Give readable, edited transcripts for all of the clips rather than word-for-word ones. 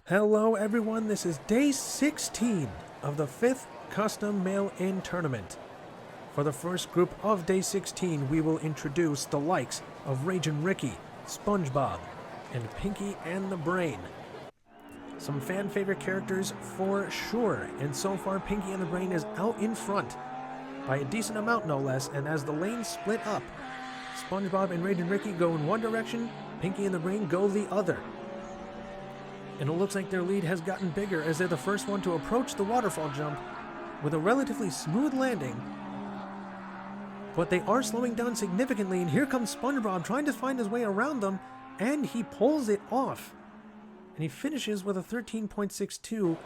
Hello everyone, this is day 16 of the 5th Custom Mail-In Tournament. For the first group of day 16, we will introduce the likes of Ragin' Ricky, SpongeBob, and Pinky and the Brain. Some fan favorite characters for sure, and so far Pinky and the Brain is out in front by a decent amount no less, and as the lanes split up, SpongeBob and Ragin' Ricky go in one direction, Pinky and the Brain go the other. And it looks like their lead has gotten bigger as they're the first one to approach the waterfall jump with a relatively smooth landing. But they are slowing down significantly, and here comes SpongeBob trying to find his way around them, and he pulls it off. And he finishes with a 13.62,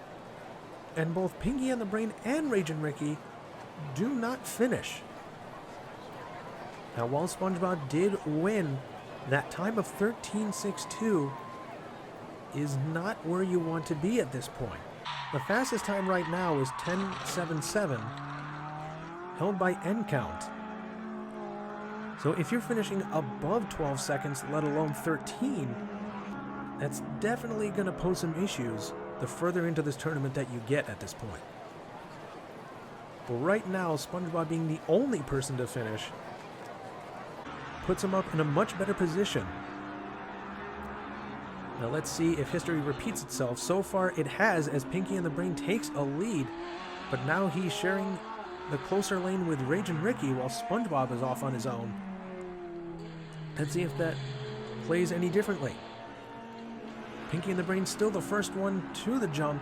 and both Pinky and the Brain and Ragin' Ricky do not finish. Now, while SpongeBob did win, that time of 13.62 is not where you want to be at this point. The fastest time right now is 10.77, held by N count. So if you're finishing above 12 seconds, let alone 13, that's definitely going to pose some issues the further into this tournament that you get at this point. But right now, SpongeBob being the only person to finish puts him up in a much better position. Now let's see if history repeats itself. So far it has, as Pinky and the Brain takes a lead, but now he's sharing the closer lane with Ragin' Ricky while SpongeBob is off on his own. Let's see if that plays any differently. Pinky and the Brain still the first one to the jump,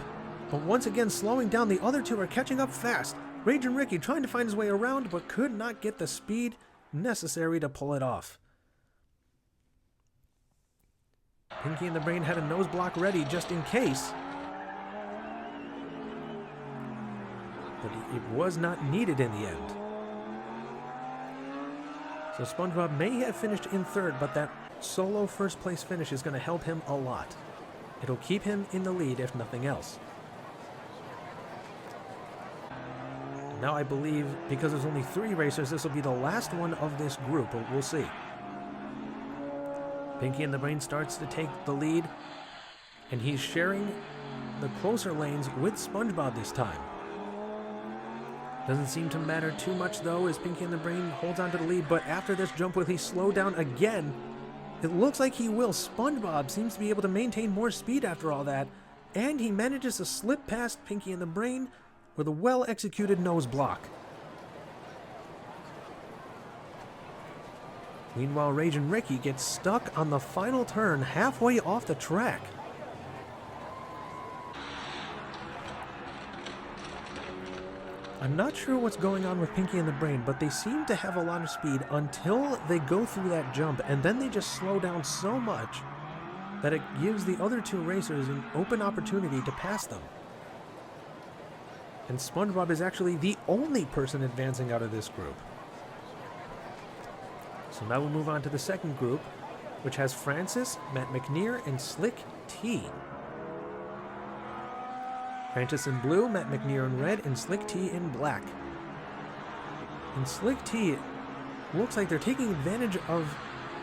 but once again slowing down. The other two are catching up fast. Ragin' Ricky trying to find his way around, but could not get the speed necessary to pull it off. Pinky and the Brain had a nose block ready just in case, but it was not needed in the end. So SpongeBob may have finished in third, but that solo first place finish is going to help him a lot. It'll keep him in the lead if nothing else. Now I believe, because there's only 3 racers, this will be the last one of this group, but we'll see. Pinky and the Brain starts to take the lead, and he's sharing the closer lanes with SpongeBob this time. Doesn't seem to matter too much though, as Pinky and the Brain holds on to the lead, but after this jump, will he slow down again? It looks like he will. SpongeBob seems to be able to maintain more speed after all that, and he manages to slip past Pinky and the Brain with a well-executed nose block. Meanwhile, Ragin' Ricky gets stuck on the final turn halfway off the track. I'm not sure what's going on with Pinky and the Brain, but they seem to have a lot of speed until they go through that jump, and then they just slow down so much that it gives the other 2 racers an open opportunity to pass them. And SpongeBob is actually the only person advancing out of this group. So now we'll move on to the second group, which has Francis, Matt McNear, and Slick T. Francis in blue, Matt McNear in red, and Slick T in black. And Slick T looks like they're taking advantage of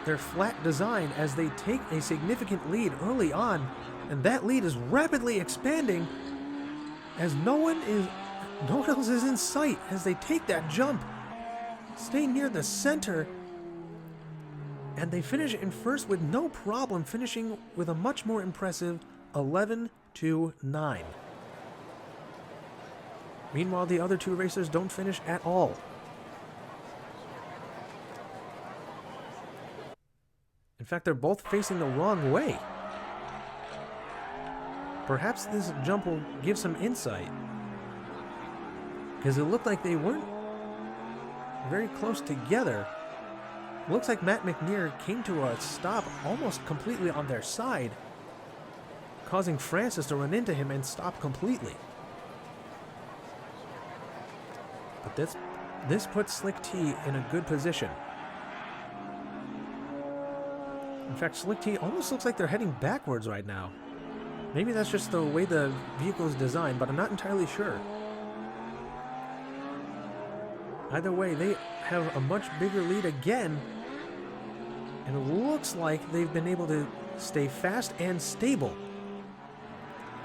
their flat design as they take a significant lead early on, and that lead is rapidly expanding as no one else is in sight as they take that jump, stay near the center, and they finish in first with no problem, finishing with a much more impressive 11-9. Meanwhile, the other 2 racers don't finish at all. In fact, they're both facing the wrong way. Perhaps this jump will give some insight, because it looked like they weren't very close together. Looks like Matt McNear came to a stop almost completely on their side, causing Francis to run into him and stop completely. But this puts Slick T in a good position. In fact, Slick T almost looks like they're heading backwards right now. Maybe that's just the way the vehicle is designed, but I'm not entirely sure. Either way, they have a much bigger lead again, and it looks like they've been able to stay fast and stable.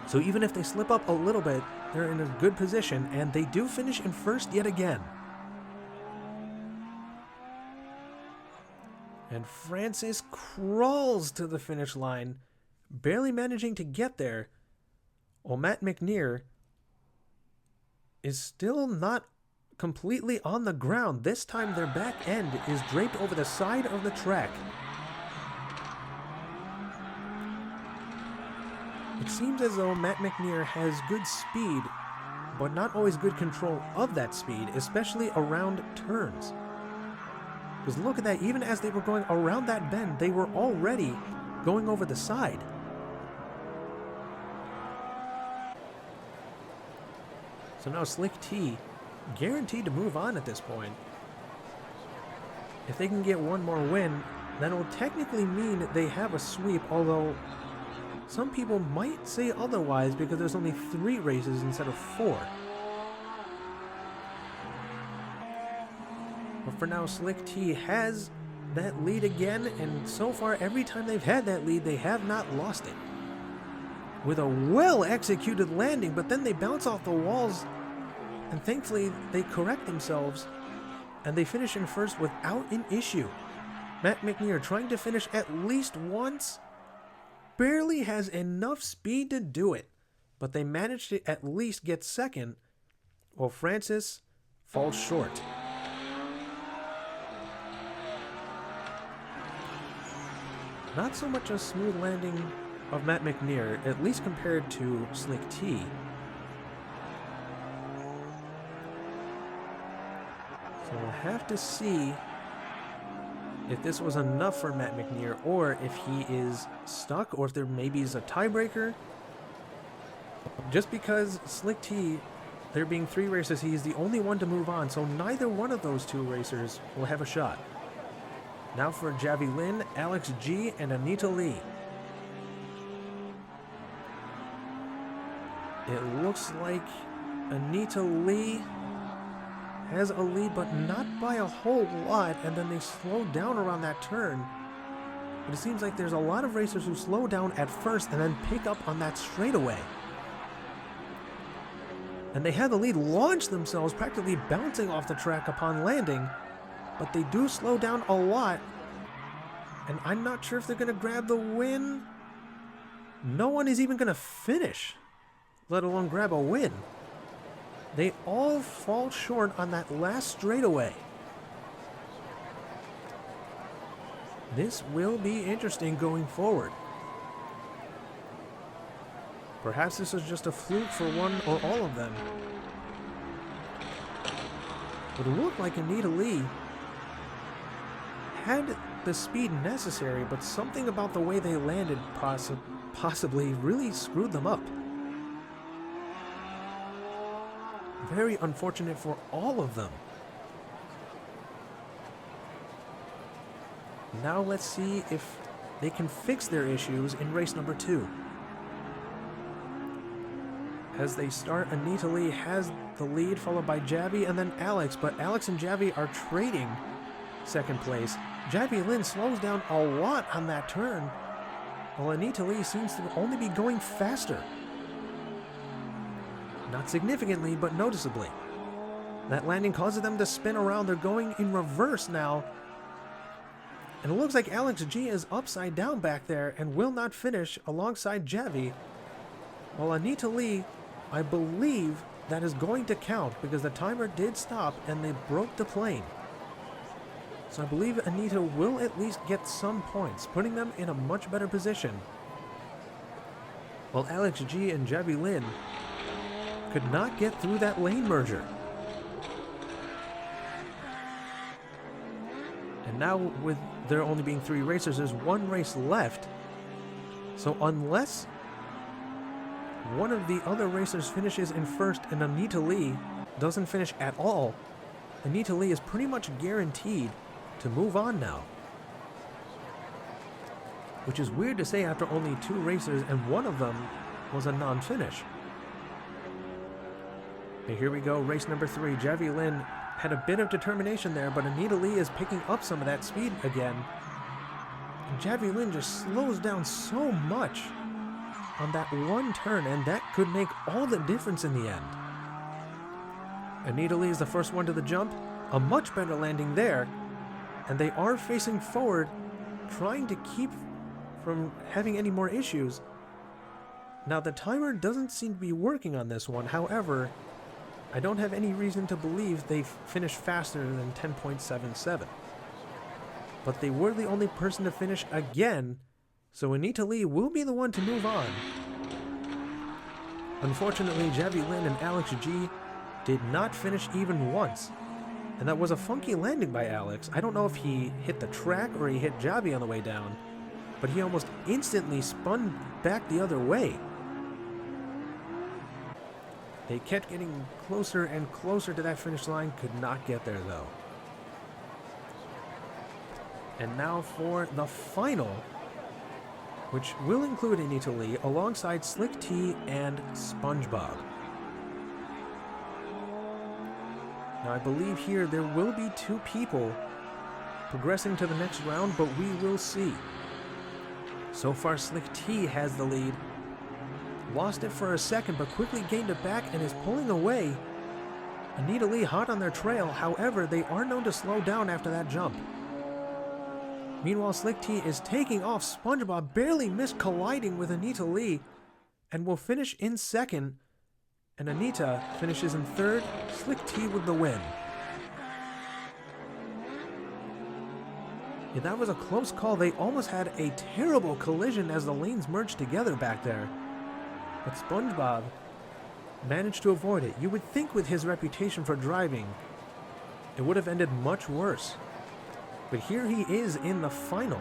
So even if they slip up a little bit, they're in a good position, and they do finish in first yet again. And Francis crawls to the finish line, barely managing to get there, while Matt McNear is still not completely on the ground. This time their back end is draped over the side of the track. It seems as though Matt McNear has good speed, but not always good control of that speed, especially around turns. Because look at that, even as they were going around that bend, they were already going over the side. So now Slick T guaranteed to move on at this point. If they can get one more win, that will technically mean they have a sweep, although some people might say otherwise because there's only 3 races instead of 4. But for now, Slick T has that lead again, and so far every time they've had that lead, they have not lost it. With a well-executed landing, but then they bounce off the walls, and thankfully they correct themselves, and they finish in first without an issue. Matt McNear trying to finish at least once, barely has enough speed to do it, but they managed to at least get second, while Francis falls short. Not so much a smooth landing of Matt McNear, at least compared to Slick T. So we'll have to see if this was enough for Matt McNear, or if he is stuck, or if there maybe is a tiebreaker. Just because Slick T, there being 3 races, he is the only one to move on, so neither one of those 2 racers will have a shot. Now for Javi Lin, Alex G, and Anita Lee. It looks like Anita Lee has a lead, but not by a whole lot, and then they slow down around that turn. But it seems like there's a lot of racers who slow down at first and then pick up on that straightaway. And they had the lead launch themselves, practically bouncing off the track upon landing, but they do slow down a lot, and I'm not sure if they're going to grab the win. No one is even going to finish, let alone grab a win. They all fall short on that last straightaway. This will be interesting going forward. Perhaps this is just a fluke for one or all of them. But it looked like Anita Lee had the speed necessary, but something about the way they landed possibly really screwed them up. Very unfortunate for all of them. Now let's see if they can fix their issues in race number 2. As they start, Anita Lee has the lead, followed by Javi and then Alex, but Alex and Javi are trading second place. Javi Lin slows down a lot on that turn, while Anita Lee seems to only be going faster. Not significantly, but noticeably. That landing causes them to spin around. They're going in reverse now. And it looks like Alex G is upside down back there and will not finish alongside Javi. While Anita Lee, I believe that is going to count because the timer did stop and they broke the plane. So I believe Anita will at least get some points, putting them in a much better position. While Alex G and Javi Lin could not get through that lane merger. And now with there only being 3 racers, there's 1 race left. So unless one of the other racers finishes in first and Anita Lee doesn't finish at all, Anita Lee is pretty much guaranteed to move on now. Which is weird to say after only 2 racers and one of them was a non-finish. And here we go, race number 3. Javi Lin had a bit of determination there, but Anita Lee is picking up some of that speed again. And Javi Lin just slows down so much. on that one turn, and that could make all the difference in the end. Anita Lee is the first one to the jump, a much better landing there, and they are facing forward, trying to keep from having any more issues. Now the timer doesn't seem to be working on this one, however, I don't have any reason to believe they finished faster than 10.77. But they were the only person to finish again, so Anita Lee will be the one to move on. Unfortunately, Javi Lin and Alex G did not finish even once, and that was a funky landing by Alex. I don't know if he hit the track or he hit Javi on the way down, but he almost instantly spun back the other way. They kept getting closer and closer to that finish line, could not get there though. And now for the final, which will include Anita Lee alongside Slick T and SpongeBob. Now I believe here there will be two people progressing to the next round, but we will see. So far Slick T has the lead. Lost it for a second, but quickly gained it back and is pulling away. Anita Lee hot on their trail, however, they are known to slow down after that jump. Meanwhile, Slick T is taking off. SpongeBob barely missed colliding with Anita Lee and will finish in second. And Anita finishes in third, Slick T with the win. Yeah, that was a close call. They almost had a terrible collision as the lanes merged together back there. But SpongeBob managed to avoid it. You would think with his reputation for driving, it would have ended much worse. But here he is in the final.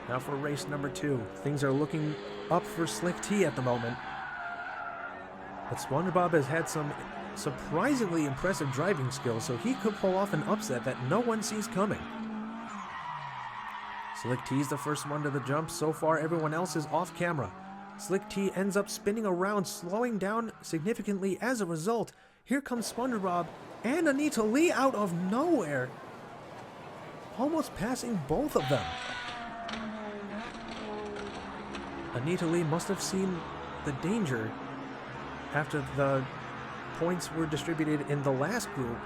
Now for race number 2. Things are looking up for Slick T at the moment. But SpongeBob has had some surprisingly impressive driving skills, so he could pull off an upset that no one sees coming. Slick T is the first one to the jump. So far, everyone else is off camera. Slick T ends up spinning around, slowing down significantly as a result. Here comes SpongeBob and Anita Lee out of nowhere, almost passing both of them. Anita Lee must have seen the danger after the points were distributed in the last group,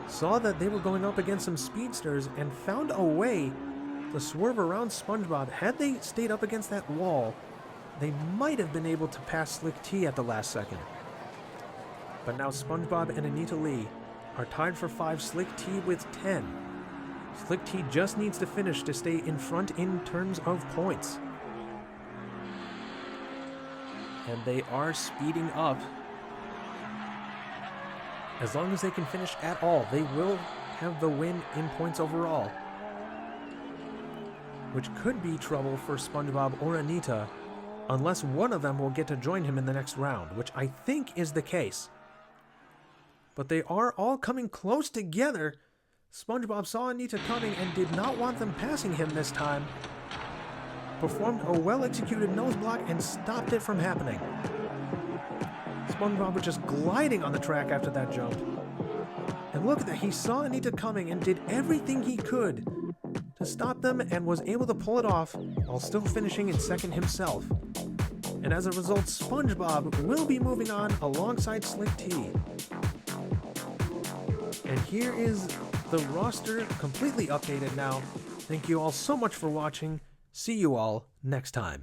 saw that they were going up against some speedsters, and found a way to swerve around SpongeBob. Had they stayed up against that wall, they might have been able to pass Slick T at the last second. But now SpongeBob and Anita Lee are tied for 5, Slick T with 10. Slick T just needs to finish to stay in front in terms of points. And they are speeding up. As long as they can finish at all, they will have the win in points overall, which could be trouble for SpongeBob or Anita, unless one of them will get to join him in the next round, which I think is the case. But they are all coming close together. SpongeBob saw Anita coming and did not want them passing him this time. Performed a well-executed nose block and stopped it from happening. SpongeBob was just gliding on the track after that jump. And look at that, he saw Anita coming and did everything he could to stop them and was able to pull it off while still finishing in second himself. And as a result, SpongeBob will be moving on alongside Slick T. And here is the roster completely updated now. Thank you all so much for watching. See you all next time.